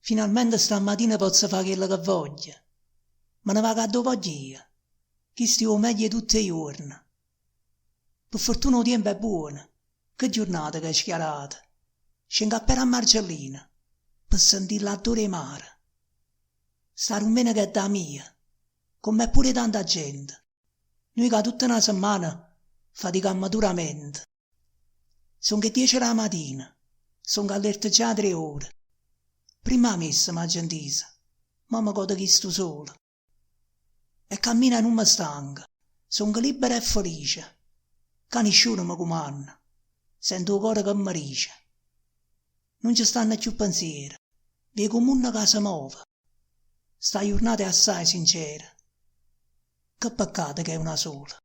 Finalmente stamattina posso fare quello che voglio. Me ne vado a dove voglio io. Chi stiamo meglio tutti i giorni. Per fortuna il tempo è buono. Che giornata che è schiarata. Scendo appena a Marcellina per sentire l'odore di mare. Sta rumena che è da mia, con me pure tanta gente. Noi che tutta una settimana faticammo duramente. Sono che 10 la mattina, sono allerta già 3 ore. Prima la messa m'ha gentisa, ma mi godo che sto solo. E cammino e non mi stanca, sono libera e felice. Che nessuno mi comanda, sento il cuore che mi dice. Non ci stanno più pensieri, vedo un mondo che si muove. Sta giornata è assai sincera. Che peccato che è una sola.